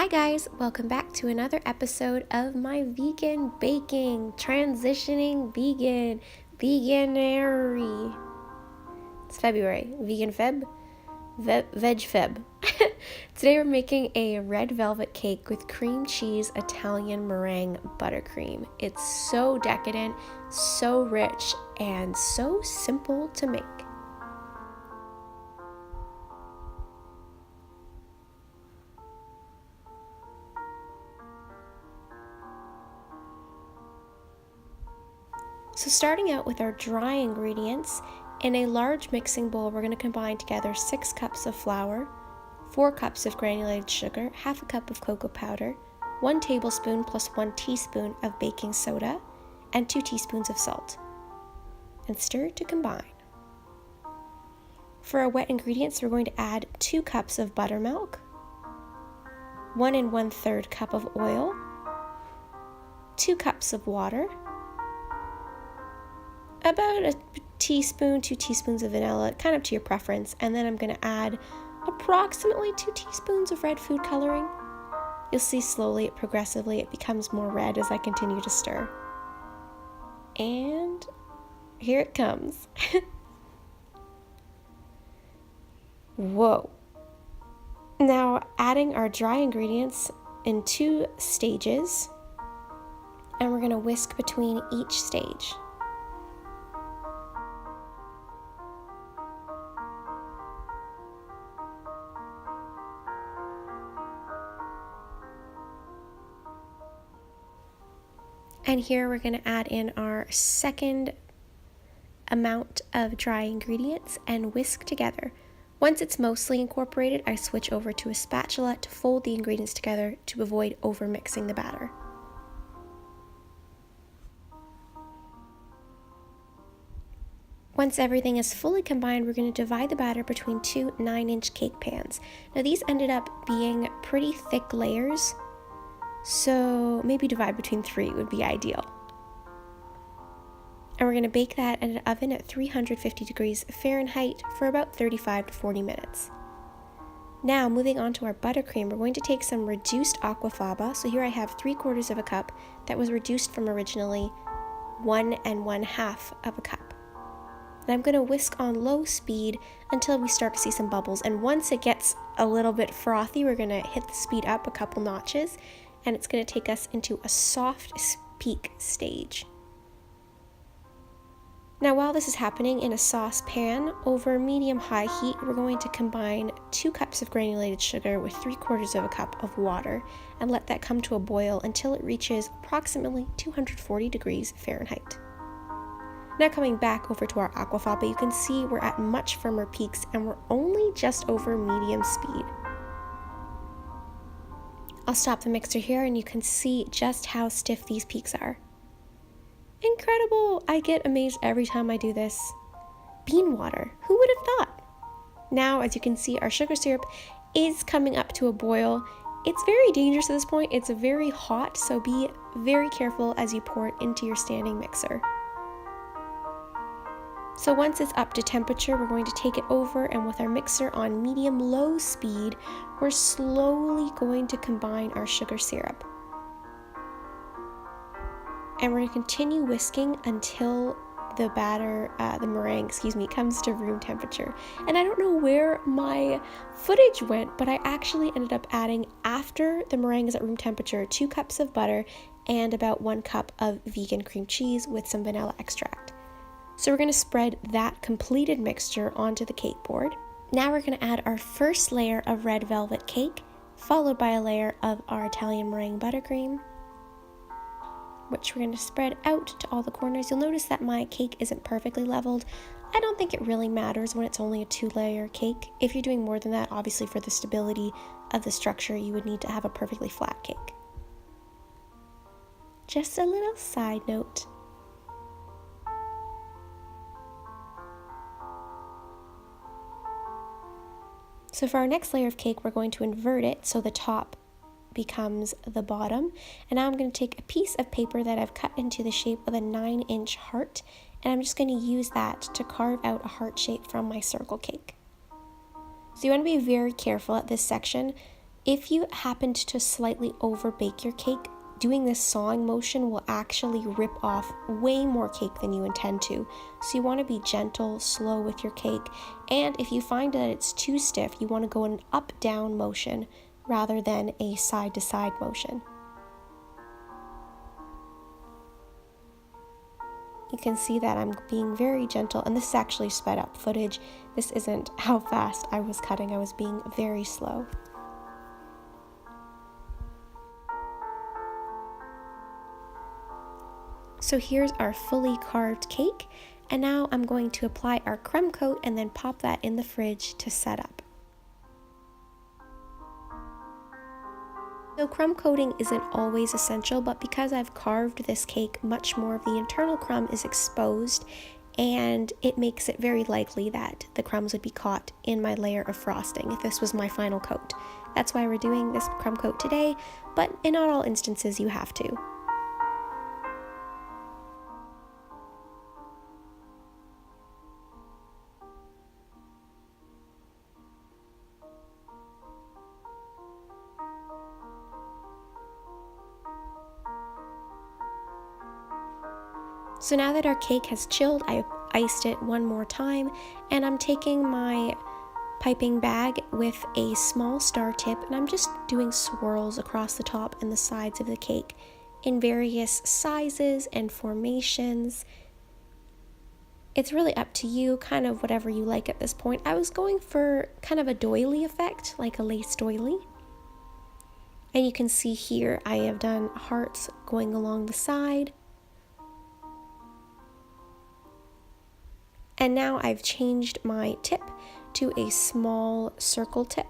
Hi guys, welcome back to another episode of my vegan baking, transitioning vegan, veganary. It's February, vegan feb, veg feb. Today we're making a red velvet cake with cream cheese Italian meringue buttercream. It's so decadent, so rich, and so simple to make. So starting out with our dry ingredients, in a large mixing bowl we're going to combine together 6 cups of flour, 4 cups of granulated sugar, half a cup of cocoa powder, 1 tablespoon plus 1 teaspoon of baking soda, and 2 teaspoons of salt. And stir to combine. For our wet ingredients, we're going to add 2 cups of buttermilk, 1 1/3 cup of oil, 2 cups of water, about a teaspoon, 2 teaspoons of vanilla, kind of to your preference, and then I'm going to add approximately 2 teaspoons of red food coloring. You'll see slowly, progressively, it becomes more red as I continue to stir. And here it comes. Whoa. Now, adding our dry ingredients in 2 stages, and we're going to whisk between each stage. And here we're going to add in our second amount of dry ingredients and whisk together. Once it's mostly incorporated, I switch over to a spatula to fold the ingredients together to avoid overmixing the batter. Once everything is fully combined, we're going to divide the batter between 2 9-inch cake pans. Now these ended up being pretty thick layers, so maybe divide between 3 would be ideal. And we're going to bake that in an oven at 350 degrees Fahrenheit for about 35 to 40 minutes. Now moving on to our buttercream, we're going to take some reduced aquafaba. So here I have 3/4 of a cup that was reduced from originally 1 1/2 of a cup. And I'm going to whisk on low speed until we start to see some bubbles. And once it gets a little bit frothy, we're going to hit the speed up a couple notches, and it's going to take us into a soft peak stage. Now while this is happening in a saucepan over medium-high heat, we're going to combine 2 cups of granulated sugar with 3/4 of a cup of water and let that come to a boil until it reaches approximately 240 degrees Fahrenheit. Now coming back over to our aquafaba, you can see we're at much firmer peaks and we're only just over medium speed. I'll stop the mixer here and you can see just how stiff these peaks are. Incredible! I get amazed every time I do this. Bean water, who would have thought? Now, as you can see, our sugar syrup is coming up to a boil. It's very dangerous at this point. It's very hot, so be very careful as you pour it into your standing mixer. So once it's up to temperature, we're going to take it over, and with our mixer on medium-low speed, we're slowly going to combine our sugar syrup. And we're going to continue whisking until the meringue, comes to room temperature. And I don't know where my footage went, but I actually ended up adding, after the meringue is at room temperature, 2 cups of butter and about 1 cup of vegan cream cheese with some vanilla extract. So we're going to spread that completed mixture onto the cake board. Now we're going to add our first layer of red velvet cake, followed by a layer of our Italian meringue buttercream, which we're going to spread out to all the corners. You'll notice that my cake isn't perfectly leveled. I don't think it really matters when it's only a 2-layer cake. If you're doing more than that, obviously for the stability of the structure, you would need to have a perfectly flat cake. Just a little side note. So for our next layer of cake, we're going to invert it so the top becomes the bottom. And now I'm going to take a piece of paper that I've cut into the shape of a 9-inch heart, and I'm just going to use that to carve out a heart shape from my circle cake. So you want to be very careful at this section If you happened to slightly over bake your cake, doing this sawing motion will actually rip off way more cake than you intend to. So you want to be gentle, slow with your cake. And if you find that it's too stiff, you want to go in an up-down motion rather than a side-to-side motion. You can see that I'm being very gentle, and this is actually sped up footage. This isn't how fast I was cutting. I was being very slow. So here's our fully carved cake, and now I'm going to apply our creme coat and then pop that in the fridge to set up. So crumb coating isn't always essential, but because I've carved this cake, much more of the internal crumb is exposed, and it makes it very likely that the crumbs would be caught in my layer of frosting if this was my final coat. That's why we're doing this crumb coat today, but in not all instances you have to. So now that our cake has chilled, I iced it one more time, and I'm taking my piping bag with a small star tip, and I'm just doing swirls across the top and the sides of the cake in various sizes and formations. It's really up to you, kind of whatever you like at this point. I was going for kind of a doily effect, like a lace doily. And you can see here I have done hearts going along the side. And now I've changed my tip to a small circle tip,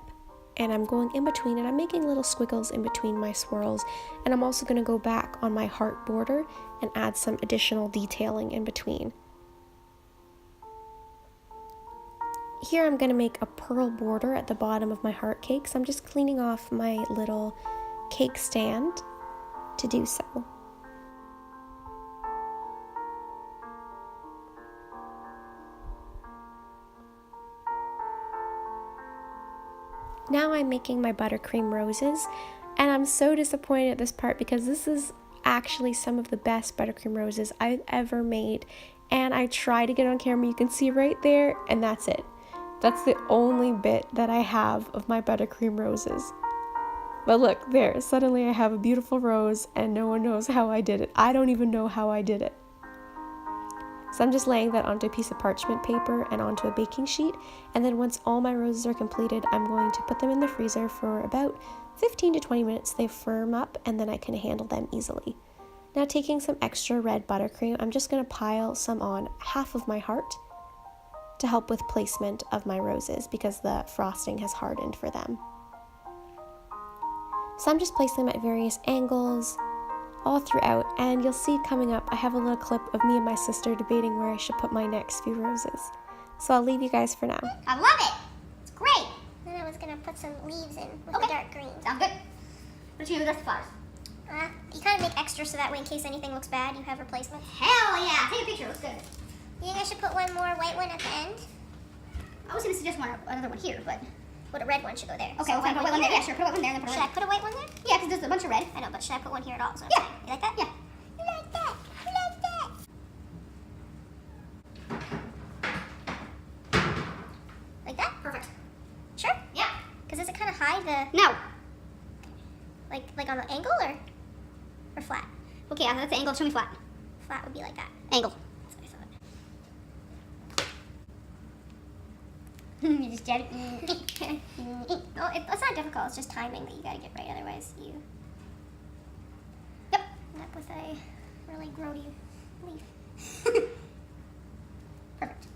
and I'm going in between, and I'm making little squiggles in between my swirls, and I'm also going to go back on my heart border and add some additional detailing in between. Here I'm going to make a pearl border at the bottom of my heart cake, so I'm just cleaning off my little cake stand to do so. Now I'm making my buttercream roses, and I'm so disappointed at this part because this is actually some of the best buttercream roses I've ever made, and I try to get on camera. You can see right there, and that's it. That's the only bit that I have of my buttercream roses. But look, there, suddenly I have a beautiful rose and no one knows how I did it. I don't even know how I did it. So I'm just laying that onto a piece of parchment paper and onto a baking sheet, and then once all my roses are completed, I'm going to put them in the freezer for about 15 to 20 minutes. They firm up, and then I can handle them easily. Now, taking some extra red buttercream, I'm just going to pile some on half of my heart to help with placement of my roses because the frosting has hardened for them. So I'm just placing them at various angles all throughout, and you'll see coming up I have a little clip of me and my sister debating where I should put my next few roses. So I'll leave you guys for now. I love it! It's great! Then I was gonna put some leaves in with the dark green. Sounds good. What do you do with the flowers? You kind of make extra so that way in case anything looks bad, you have replacements. Hell yeah! Take a picture, looks good. You think I should put one more white one at the end? I was gonna suggest another one here, but... What, a red one should go there. Okay, so put a white one there. Yeah, sure, put a white one there and then put a Should red I put a white one there? Yeah, because there's a bunch of red. I know, but should I put one here at all? So Yeah. You like that? Yeah. You like that? You like that? Like that? Perfect. Sure? Yeah. Because does it kind of hide the... No. Like on the angle or flat? Okay, that's the angle. Show me flat. Flat would be like that. Angle. That's what I thought. You just did it. No, it's not difficult. It's just timing that you gotta get right. Otherwise, you Yep. end up with a really grody leaf. Perfect.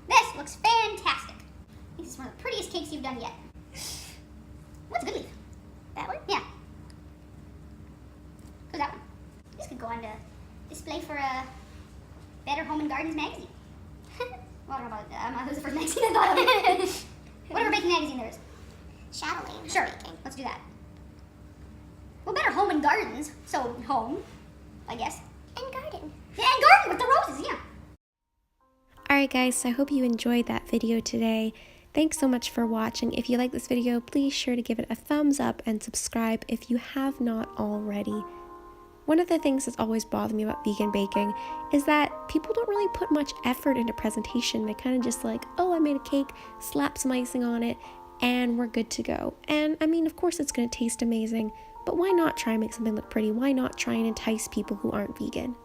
This looks fantastic. This is one of the prettiest cakes you've done yet. What's a good leaf? That one? Yeah. Who's that one? This could go on to display for a Better Home and Gardens magazine. Well, I don't know about that. Who's the first magazine I thought of? Whatever baking magazine there is. Chatelaine. Sure. Baking. Let's do that. Well, Better Home and Gardens. So, home, I guess. And garden. Yeah, and garden with the roses, yeah. Alright guys, so I hope you enjoyed that video today. Thanks so much for watching. If you like this video, please sure to give it a thumbs up and subscribe if you have not already. One of the things that's always bothered me about vegan baking is that people don't really put much effort into presentation. They kind of just like, oh, I made a cake, slap some icing on it, and we're good to go. And I mean, of course it's going to taste amazing, but why not try and make something look pretty? Why not try and entice people who aren't vegan?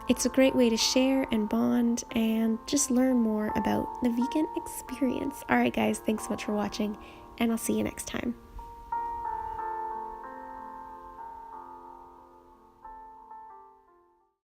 It's a great way to share and bond and just learn more about the vegan experience. Alright guys, thanks so much for watching, and I'll see you next time.